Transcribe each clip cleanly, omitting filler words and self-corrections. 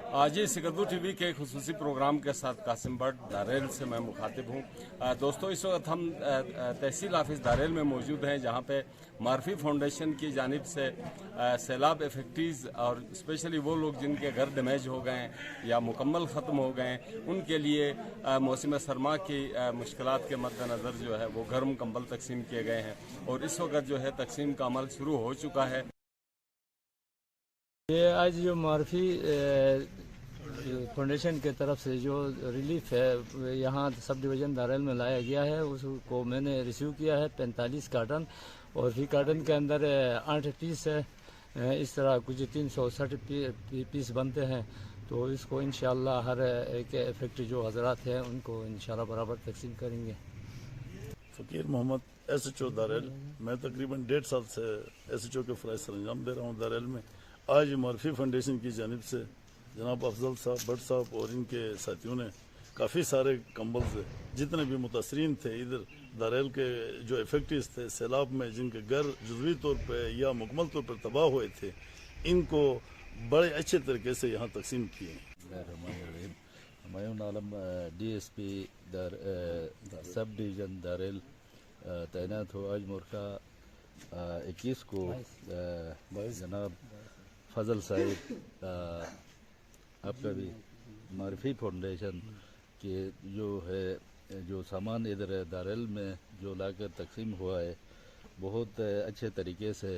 जी Sikandar TV के खुसूसी programme के साथ कासिम भट्ट दारेल से मैं मुखातिब हूँ। दोस्तों, इस वक्त हम तहसील ऑफिस दारेल में मौजूद हैं, जहाँ पे मार्फी फाउंडेशन की जानिब से सैलाब इफेक्टीज़ और स्पेशली वो लोग जिनके घर डैमेज हो गए हैं या मुकम्मल ख़त्म हो गए हैं, उनके लिए मौसम सरमा की मुश्किलात के मद्देनज़र जो है वो घर मुकम्मल तकसीम किए गए हैं और इस वक्त जो है तकसीम का अमल शुरू हो चुका है। ये आज जो मार्फी फाउंडेशन के तरफ से जो रिलीफ है यहाँ सब डिवीज़न दारेल में लाया गया है, उसको मैंने रिसीव किया है 45 कार्टन, और फी कार्टन के अंदर 8 पीस है। इस तरह कुछ 360 पीस बनते हैं। तो इसको इंशाअल्लाह हर एक इफेक्ट जो हजरात हैं उनको इंशाअल्लाह बराबर तकसीम करेंगे। फ़कीर मोहम्मद SHO दारेल, मैं तकरीबन 1.5 साल से SHO के फ़राइज़ सर अंजाम दे रहा हूँ दारेल में। आज मार्फी फाउंडेशन की जानिब से जनाब अफजल साहब, भट्ट साहब और इनके साथियों ने काफ़ी सारे कंबल से जितने भी मुतासरीन थे इधर दारेल के जो इफेक्टिव थे सैलाब में, जिनके घर जुज़वी तौर पे या मुकम्मल तौर पर तबाह हुए थे, इनको बड़े अच्छे तरीके से यहाँ तकसीम किए। हमायूं आलम DSP सब डिवीज़न दारेल तैनात हो। आज मोरखा 21 को जनाब फजल साहिब आपका भी मार्फी फाउंडेशन के जो सामान इधर दारेल में जो लाकर तकसीम हुआ है, बहुत अच्छे तरीके से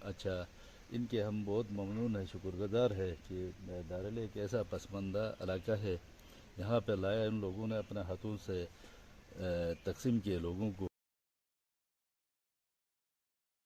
अच्छा, इनके हम बहुत ममनून हैं, शुक्रगुजार है कि दारेल एक ऐसा पसमानदा इलाका है, यहाँ पे लाया इन लोगों ने अपने हाथों से तकसीम किए लोगों को।